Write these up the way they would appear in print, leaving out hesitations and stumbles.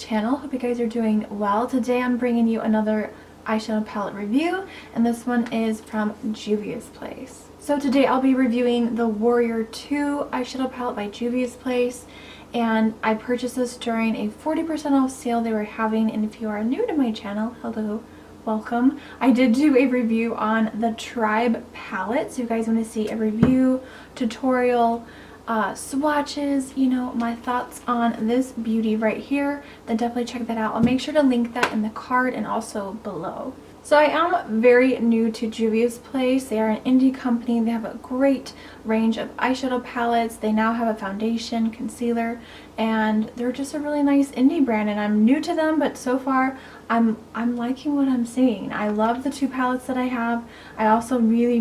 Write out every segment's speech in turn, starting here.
channel. Hope you guys are doing well. Today I'm bringing you another eyeshadow palette review, and this one is from Juvia'S. So today I'll be reviewing the Warrior 2 eyeshadow palette by Juvia'S, and I purchased this during a 40% off sale they were having. And if you are new to my channel, hello, welcome. I did do a review on the Tribe palette, so if you guys want to see a review, tutorial, swatches, you know, my thoughts on this beauty right here, then definitely check that out. I'll make sure to link that in the card and also below. So I am very new to Juvia'S. They are an indie company. They have a great range of eyeshadow palettes. They now have a foundation, concealer, and they're just a really nice indie brand, and I'm new to them, but so far I'm liking what I'm seeing. I love the two palettes that I have. I also really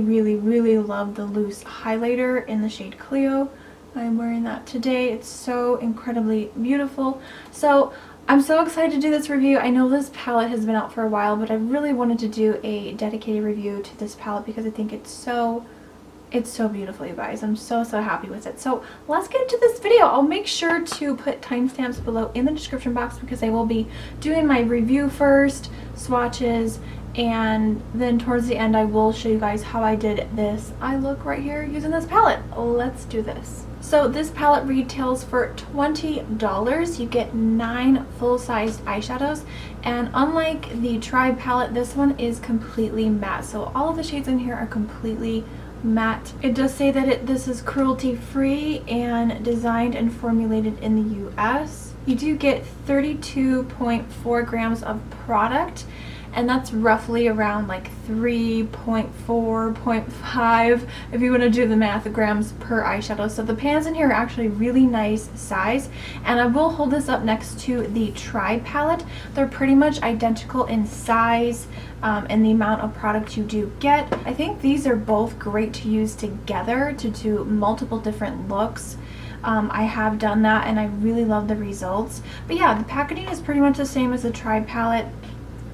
love the loose highlighter in the shade Clio. I'm wearing that today. It's so incredibly beautiful. So I'm so excited to do this review. I know this palette has been out for a while, but I really wanted to do a dedicated review to this palette because I think it's so beautiful, you guys. I'm so happy with it. So let's get into this video. I'll make sure to put timestamps below in the description box because I will be doing my review first, swatches, and then towards the end I will show you guys how I did this eye look right here using this palette. Let's do this. So this palette retails for $20. You get 9 full-sized eyeshadows, and unlike the Tribe palette, this one is completely matte. So all of the shades in here are completely matte. It does say that this is cruelty free and designed and formulated in the US. You do get 32.4 grams of product, and that's roughly around like 3.4, 0.5 if you want to do the math, grams per eyeshadow. So the pans in here are actually really nice size, and I will hold this up next to the Tribe palette. They're pretty much identical in size and the amount of product you do get. I think these are both great to use together to do multiple different looks. I have done that and I really love the results. But yeah, the packaging is pretty much the same as the Tribe palette.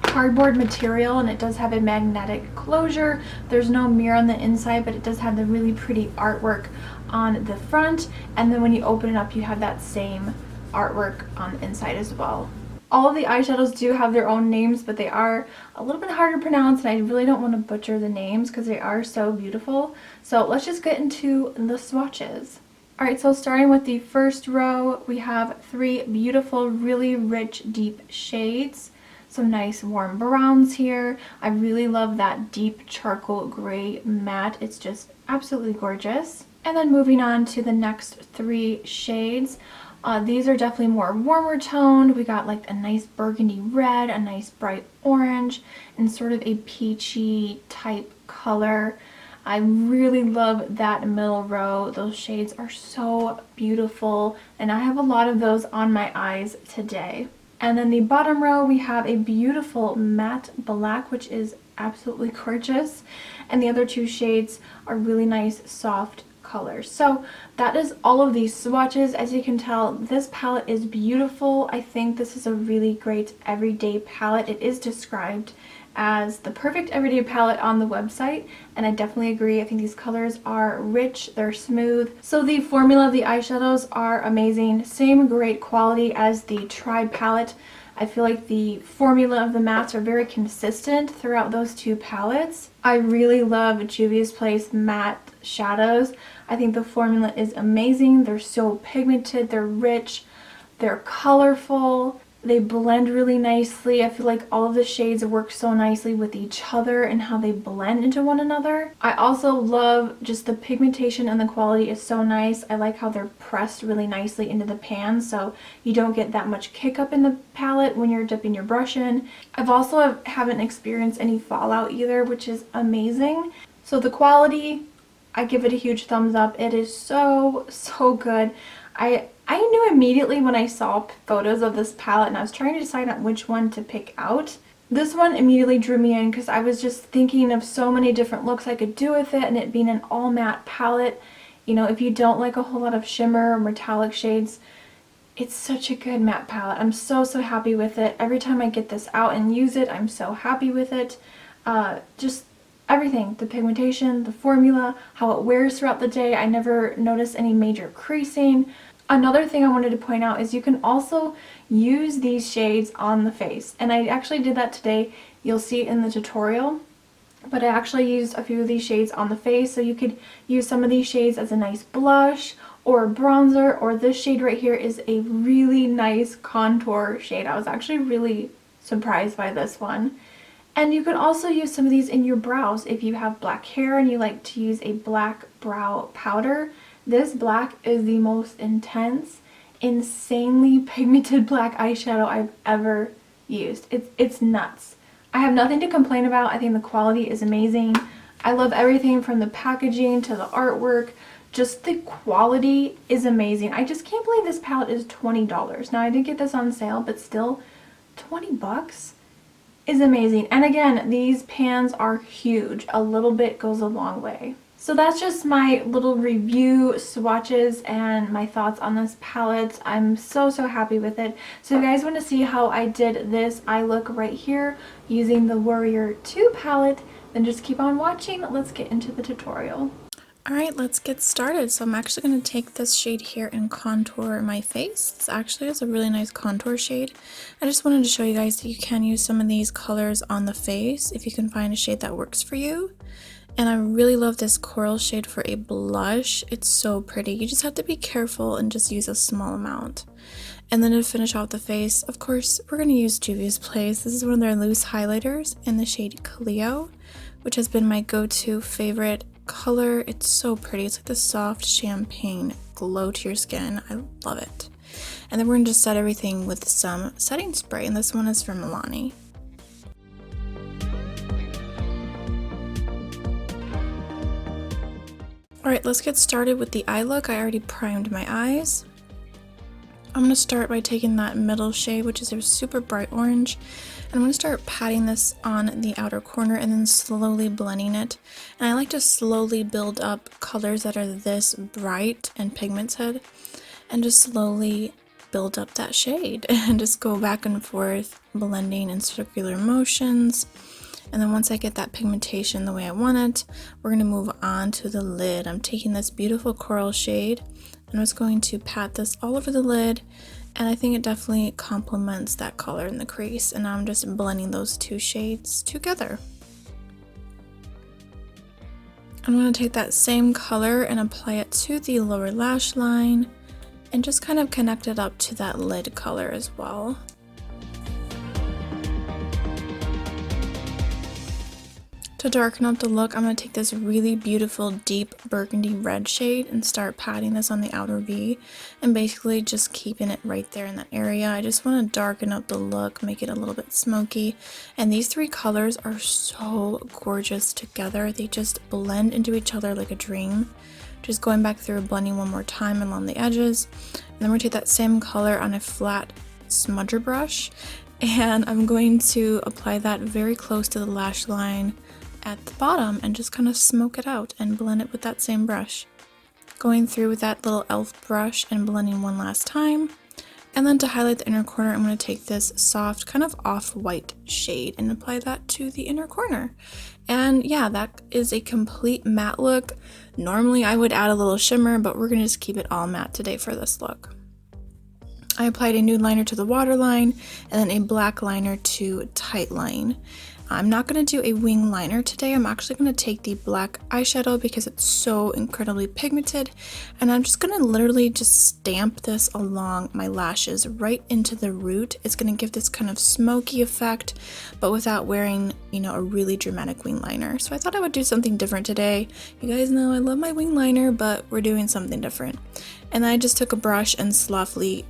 Cardboard material, and it does have a magnetic closure. There's no mirror on the inside, but it does have the really pretty artwork on the front, and then when you open it up you have that same artwork on the inside as well. All of the eyeshadows do have their own names, but they are a little bit harder to pronounce, and I really don't want to butcher the names because they are so beautiful. So let's just get into the swatches. Alright, so starting with the first row, we have 3 beautiful, really rich, deep shades. Some nice warm browns here. I really love that deep charcoal gray matte. It's just absolutely gorgeous. And then moving on to the next 3 shades. These are definitely more warmer toned. We got like a nice burgundy red, a nice bright orange, and sort of a peachy type color. I really love that middle row. Those shades are so beautiful, and I have a lot of those on my eyes today. And then the bottom row, we have a beautiful matte black, which is absolutely gorgeous. And the other 2 shades are really nice, soft colors. So that is all of these swatches. As you can tell, this palette is beautiful. I think this is a really great everyday palette. It is described as the perfect everyday palette on the website, and I definitely agree. I think these colors are rich, they're smooth. So the formula of the eyeshadows are amazing. Same great quality as the Tribe palette. I feel like the formula of the mattes are very consistent throughout those 2 palettes. I really love Juvia'S matte shadows. I think the formula is amazing. They're so pigmented, they're rich, they're colorful. They blend really nicely. I feel like all of the shades work so nicely with each other and how they blend into one another. I also love just the pigmentation, and the quality is so nice. I like how they're pressed really nicely into the pan, so you don't get that much kick up in the palette when you're dipping your brush in. I've also haven't experienced any fallout either, which is amazing. So the quality, I give it a huge thumbs up. It is so good. I knew immediately when I saw photos of this palette, and I was trying to decide on which one to pick out. This one immediately drew me in because I was just thinking of so many different looks I could do with it, and it being an all matte palette. You know, if you don't like a whole lot of shimmer or metallic shades, it's such a good matte palette. I'm so happy with it. Every time I get this out and use it, I'm so happy with it. Just everything, the pigmentation, the formula, how it wears throughout the day. I never notice any major creasing. Another thing I wanted to point out is you can also use these shades on the face. And I actually did that today. You'll see it in the tutorial. But I actually used a few of these shades on the face. So you could use some of these shades as a nice blush or bronzer. Or this shade right here is a really nice contour shade. I was actually really surprised by this one. And you could also use some of these in your brows if you have black hair and you like to use a black brow powder. This black is the most intense, insanely pigmented black eyeshadow I've ever used. It's nuts. I have nothing to complain about. I think the quality is amazing. I love everything from the packaging to the artwork. Just the quality is amazing. I just can't believe this palette is $20. Now I did get this on sale, but still 20 bucks is amazing. And again, these pans are huge. A little bit goes a long way. So that's just my little review, swatches, and my thoughts on this palette. I'm so happy with it. So if you guys want to see how I did this eye look right here using the Warrior 2 palette, then just keep on watching. Let's get into the tutorial. Alright, let's get started. So I'm actually going to take this shade here and contour my face. This actually is a really nice contour shade. I just wanted to show you guys that you can use some of these colors on the face if you can find a shade that works for you. And I really love this coral shade for a blush. It's so pretty. You just have to be careful and just use a small amount. And then to finish off the face, of course, we're going to use Juvia'S Place. This is one of their loose highlighters in the shade Cleo, which has been my go-to favorite color. It's so pretty. It's like the soft champagne glow to your skin. I love it. And then we're going to just set everything with some setting spray. And this one is from Milani. Alright, let's get started with the eye look. I already primed my eyes. I'm going to start by taking that middle shade, which is a super bright orange, and I'm going to start patting this on the outer corner and then slowly blending it. And I like to slowly build up colors that are this bright and pigmented, and just slowly build up that shade and just go back and forth blending in circular motions. And then once I get that pigmentation the way I want it, we're going to move on to the lid. I'm taking this beautiful coral shade and I'm just going to pat this all over the lid, and I think it definitely complements that color in the crease, and I'm just blending those two shades together. I'm going to take that same color and apply it to the lower lash line and just kind of connect it up to that lid color as well. To darken up the look, I'm going to take this really beautiful deep burgundy red shade and start patting this on the outer V and basically just keeping it right there in that area. I just want to darken up the look, make it a little bit smoky. And these three colors are so gorgeous together. They just blend into each other like a dream. Just going back through, blending one more time along the edges. And then we're going to take that same color on a flat smudger brush, and I'm going to apply that very close to the lash line at the bottom and just kind of smoke it out and blend it with that same brush. Going through with that little elf brush and blending one last time. And then to highlight the inner corner, I'm going to take this soft kind of off-white shade and apply that to the inner corner. And yeah, that is a complete matte look. Normally I would add a little shimmer, but we're going to just keep it all matte today for this look. I applied a nude liner to the waterline and then a black liner to tight line. I'm not going to do a wing liner today. I'm actually going to take the black eyeshadow because it's so incredibly pigmented, and I'm just going to literally just stamp this along my lashes right into the root. It's going to give this kind of smoky effect, but without wearing, you know, a really dramatic wing liner. So I thought I would do something different today. You guys know I love my wing liner, but we're doing something different. And I just took a brush and softly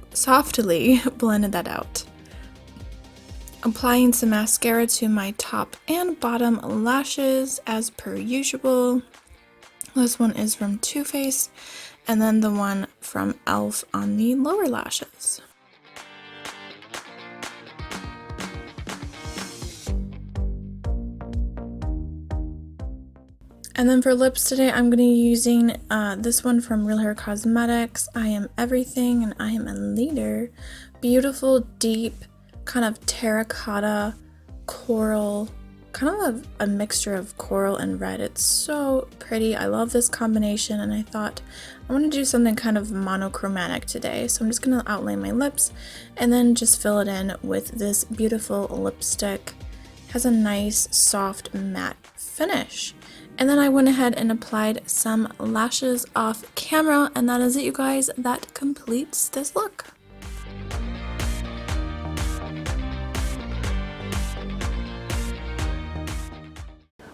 blended that out. Applying some mascara to my top and bottom lashes as per usual. This one is from Too Faced, and then the one from e.l.f. on the lower lashes. And then for lips today, I'm going to be using this one from Real Hair Cosmetics, I Am Everything and I Am a Leader. Beautiful, deep, kind of terracotta, coral kind of a mixture of coral and red. It's so pretty. I love this combination, and I thought I want to do something kind of monochromatic today. So I'm just going to outline my lips and then just fill it in with this beautiful lipstick. It has a nice soft matte finish. And then I went ahead and applied some lashes off camera, and that is it, you guys. That completes this look.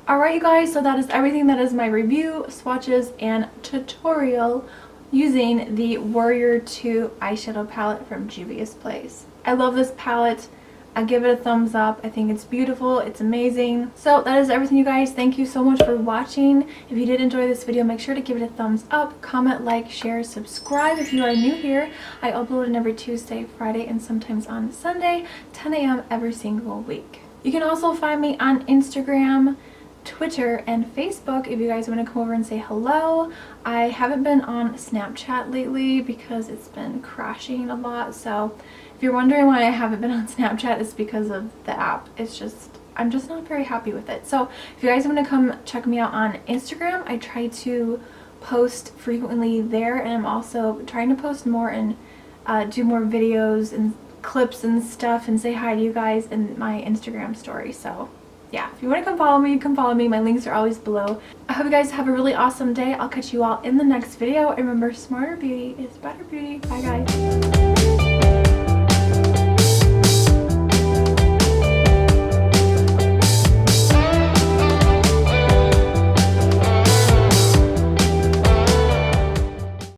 Alright you guys, so that is everything. That is my review, swatches, and tutorial using the Warrior 2 eyeshadow palette from Juvia'S Place. I love this palette. I give it a thumbs up. I think it's beautiful. It's amazing. So that is everything, you guys. Thank you so much for watching. If you did enjoy this video, make sure to give it a thumbs up, comment, like, share, subscribe if you are new here. I upload it every Tuesday, Friday, and sometimes on Sunday, 10 a.m. every single week. You can also find me on Instagram, Twitter, and Facebook if you guys want to come over and say hello. I haven't been on Snapchat lately because it's been crashing a lot, so if you're wondering why I haven't been on Snapchat, it's because of the app. I'm just not very happy with it. So if you guys want to come check me out on Instagram, I try to post frequently there, and I'm also trying to post more and do more videos and clips and stuff and say hi to you guys in my Instagram story. So yeah, if you want to come follow me, you can follow me. My links are always below. I hope you guys have a really awesome day. I'll catch you all in the next video. And remember, smarter beauty is better beauty. Bye guys.